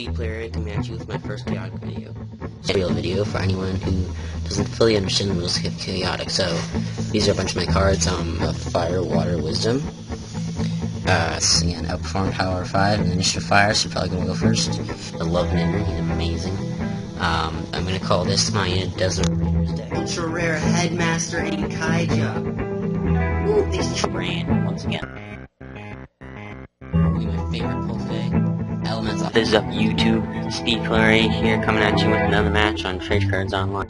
Player coming at you with my first chaotic video. It's a real video for anyone who doesn't fully understand the rules of chaotic. So these are a bunch of my cards. Fire, water, wisdom. And outperform power 5 and initiative fire, so you're probably gonna go first. I love Ninder, he's amazing. I'm gonna call this my Desert Raiders deck. Ultra rare Headmaster and Kaija. Ooh, this brand once again. Probably my favorite pull today. Elemental. This is up YouTube. Speed Player 8 here, coming at you with another match on Trade Cards Online.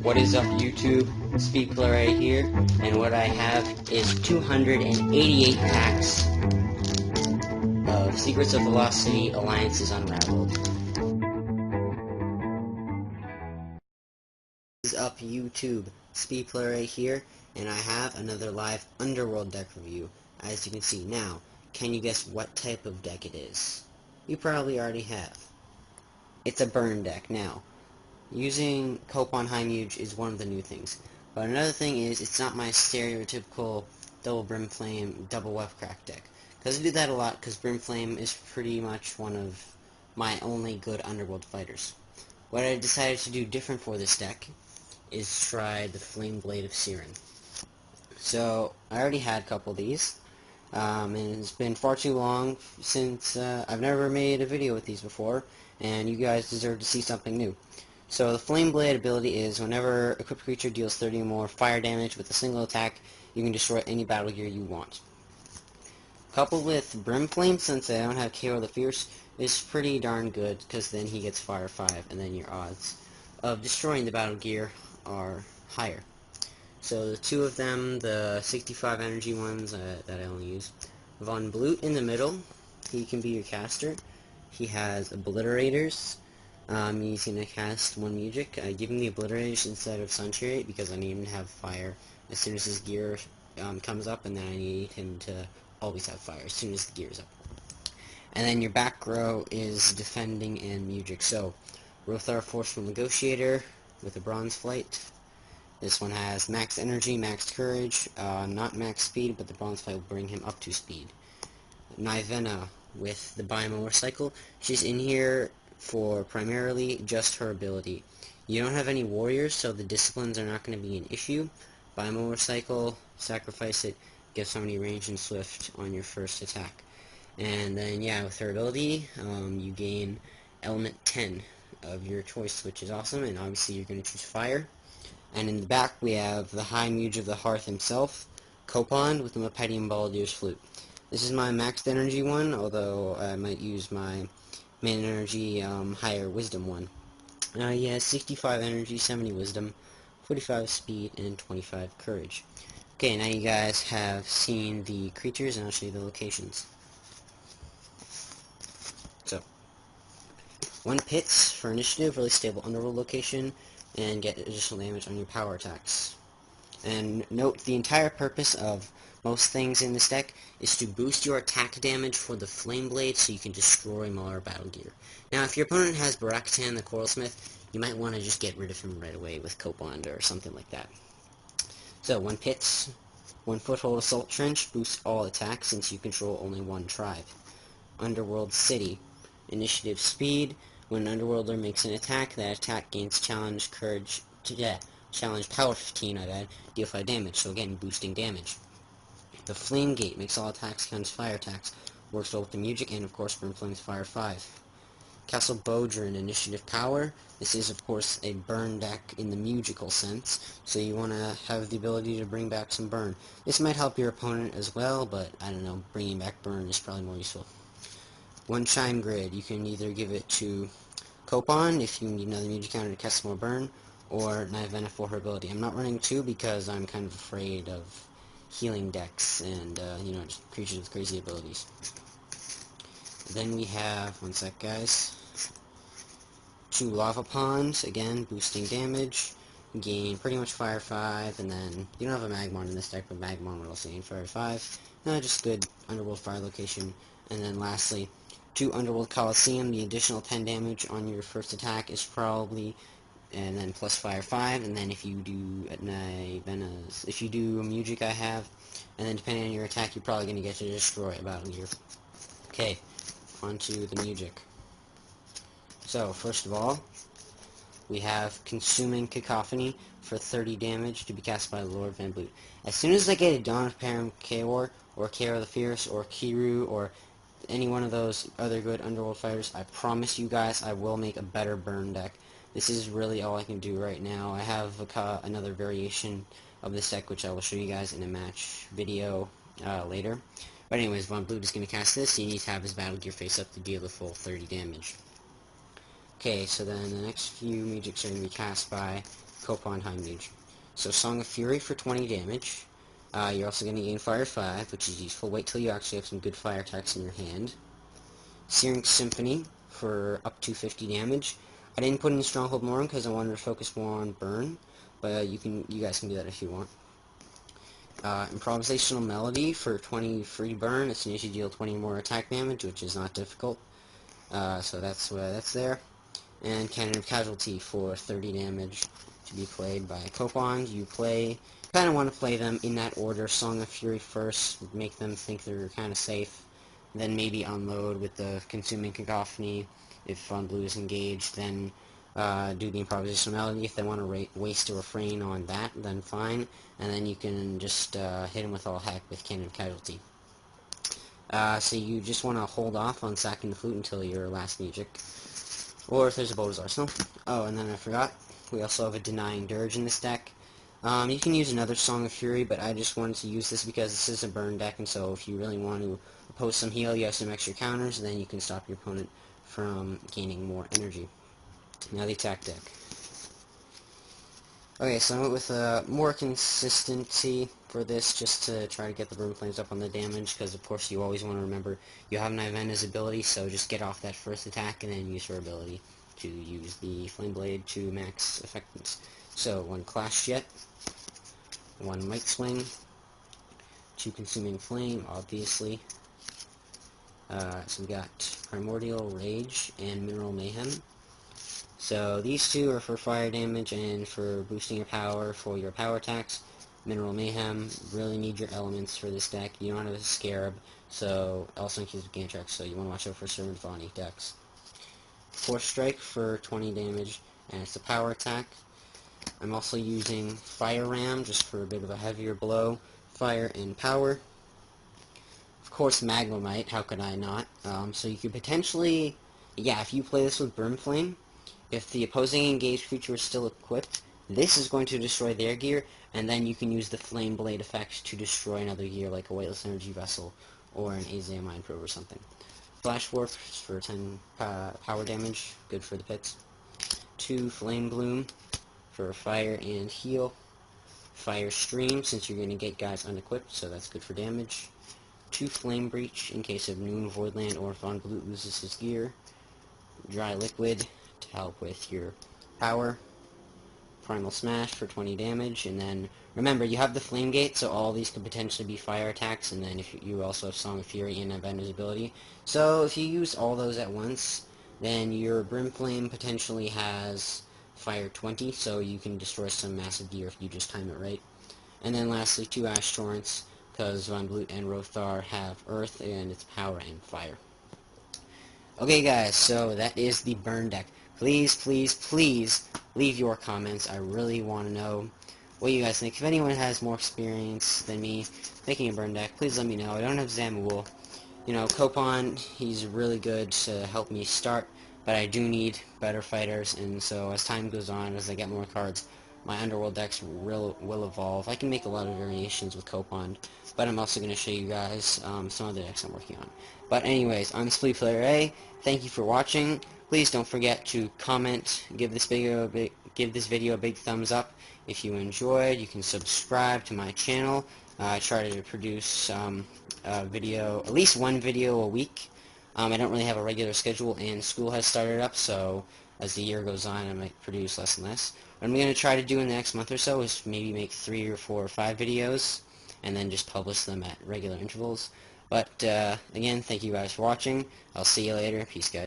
What is up YouTube? Speed Player 8 here, and what I have is 288 packs of Secrets of Velocity Alliances Unraveled. This is up YouTube. Speed Player 8 here, and I have another live Underworld deck review. As you can see now, can you guess what type of deck it is? You probably already have. It's a burn deck. Now, using Coupon High Muge is one of the new things. But another thing is, it's not my stereotypical double Brimflame, double Webcrack deck. Because I do that a lot, because Brimflame is pretty much one of my only good Underworld fighters. What I decided to do different for this deck is try the Flameblade of Siren. So, I already had a couple of these. And it's been far too long since I've never made a video with these before, and you guys deserve to see something new. So the Flameblade ability is whenever a equipped creature deals 30 or more fire damage with a single attack, you can destroy any battle gear you want. Coupled with Brimflame, since I don't have KO the Fierce, is pretty darn good, because then he gets Fire 5, and then your odds of destroying the battle gear are higher. So the two of them, the 65 energy ones that I only use. Von Blut in the middle, he can be your caster. He has Obliterators. He's going to cast one Music. I give him the Obliterators instead of Sunchariot because I need him to have fire as soon as his gear comes up, and then I need him to always have fire as soon as the gear is up. And then your back row is Defending and Music. So, Rothar Forceful Negotiator with a Bronze Flight. This one has max energy, max courage, not max speed, but the bronze fight will bring him up to speed. Nivena with the Biomotorcycle. She's in here for primarily just her ability. You don't have any warriors, so the disciplines are not going to be an issue. Biomotorcycle, sacrifice it, give somebody range and swift on your first attack. And then, yeah, with her ability, you gain element 10 of your choice, which is awesome, and obviously you're going to choose fire. And in the back, we have the High Muge of the Hearth himself, Coupon, with the Mepetium Baldier's Flute. This is my maxed energy one, although I might use my main energy higher wisdom one. He has 65 energy, 70 wisdom, 45 speed, and 25 courage. Okay, now you guys have seen the creatures, and I'll show you the locations. So, 1 Pits for initiative, really stable underworld location, and get additional damage on your power attacks. And note, the entire purpose of most things in this deck is to boost your attack damage for the Flameblade so you can destroy more battle gear. Now, if your opponent has Barakatan the Coralsmith, you might want to just get rid of him right away with Copond or something like that. So, 1 Pits, 1 Foothold Assault Trench, boosts all attacks since you control only 1 tribe. Underworld City, initiative speed. When an Underworlder makes an attack, that attack gains challenge courage, challenge power 15, deal 5 damage, so again, boosting damage. The Flame Gate makes all attacks count as fire attacks, works well with the Music, and of course, Brimflame's Fire 5. Castle Bodrin, initiative power. This is, of course, a burn deck in the musical sense, so you want to have the ability to bring back some burn. This might help your opponent as well, but I don't know, bringing back burn is probably more useful. 1 Chime Grid, you can either give it to Copon if you need another music counter to cast more burn, or Nivena for her ability. I'm not running 2 because I'm kind of afraid of healing decks and, just creatures with crazy abilities. Then we have, one sec guys, 2 Lava Ponds, again, boosting damage, gain pretty much Fire 5, and then, you don't have a Magmon in this deck, but Magmon would also gain Fire 5. Just good Underworld Fire location. And then lastly, 2 Underworld Coliseum, the additional 10 damage on your first attack is probably, and then plus Fire 5, and then if you do if you do a Music I have, and then depending on your attack, you're probably going to get to destroy a battle gear. Okay, on to the Music. So, first of all, we have Consuming Cacophony for 30 damage to be cast by Lord Van Blute. As soon as I get a Dawn of Param Kaor, or Kaor the Fierce, or Kiru, or any one of those other good Underworld fighters, I promise you guys I will make a better burn deck. This is really all I can do right now. I have another variation of this deck, which I will show you guys in a match video later. But anyways, Von Blute is going to cast this. He needs to have his battle gear face up to deal the full 30 damage. Okay, so then the next few magics are going to be cast by Coupon High Mage. So Song of Fury for 20 damage. You're also going to gain Fire 5, which is useful. Wait till you actually have some good fire attacks in your hand. Searing Symphony for up to 50 damage. I didn't put in Stronghold more because I wanted to focus more on burn, but you guys can do that if you want. Improvisational Melody for 20 free burn as soon as you deal 20 more attack damage, which is not difficult. So that's there. And Cannon of Casualty for 30 damage to be played by Coupon. You kind of want to play them in that order. Song of Fury first, make them think they're kind of safe. Then maybe unload with the Consuming Cacophony. If Von Blute is engaged, then do the Improvisational Melody. If they want to waste a refrain on that, then fine. And then you can just hit him with all heck with Cannon of Casualty. So you just want to hold off on sacking the flute until your last magic. Or if there's a Boda's Arsenal. Oh, and then I forgot, we also have a Denying Dirge in this deck. You can use another Song of Fury, but I just wanted to use this because this is a burn deck, and so if you really want to oppose some heal, you have some extra counters, then you can stop your opponent from gaining more energy. Now the attack deck. Okay, so I went with more consistency for this, just to try to get the Burn Flames up on the damage, because of course you always want to remember you have Nivenna's ability, so just get off that first attack and then use her ability to use the Flameblade to max effectiveness. So, 1 Clash Jet, 1 Might Swing, 2 Consuming Flame, obviously. So we got Primordial Rage and Mineral Mayhem. So these two are for fire damage and for boosting your power for your power attacks. Mineral Mayhem, really need your elements for this deck. You don't have a Scarab, so also includes Gantrax, so you want to watch out for Servant Vani decks. Force Strike for 20 damage, and it's a power attack. I'm also using Fire Ram, just for a bit of a heavier blow. Fire and power. Of course, Magnemite, how could I not? So you could potentially, yeah, if you play this with Brimflame, if the opposing engaged creature is still equipped, this is going to destroy their gear, and then you can use the Flameblade effect to destroy another gear, like a Weightless Energy Vessel, or an Azea Mind Probe or something. Flash Warp for 10 power damage, good for the pits. 2 Flame Bloom for fire and heal. Fire Stream, since you're going to get guys unequipped, so that's good for damage. 2 Flame Breach in case of Noon, Voidland, or if Von Blute loses his gear. Dry Liquid to help with your power. Primal Smash for 20 damage, and then remember you have the Flame Gate, so all these could potentially be fire attacks, and then if you also have Song of Fury and Avenger's ability. So if you use all those at once, then your Brimflame potentially has Fire 20, so you can destroy some massive gear if you just time it right. And then lastly, 2 Ash Torrents, because Von Blute and Rothar have Earth and its power and fire. Okay guys, so that is the burn deck. Please, please, please leave your comments. I really want to know what you guys think. If anyone has more experience than me making a burn deck, please let me know. I don't have Zamul. You know, Coupon, he's really good to help me start, but I do need better fighters, and so as time goes on, as I get more cards, my Underworld decks will evolve. I can make a lot of variations with Coupon, but I'm also going to show you guys some other decks I'm working on. But anyways, I'm Player A. Thank you for watching. Please don't forget to comment, give this video a big thumbs up if you enjoyed. You can subscribe to my channel. I try to produce at least one video a week. I don't really have a regular schedule, and school has started up, so as the year goes on, I might produce less and less. What I'm going to try to do in the next month or so is maybe make 3 or 4 or 5 videos, and then just publish them at regular intervals. But, again, thank you guys for watching. I'll see you later. Peace, guys.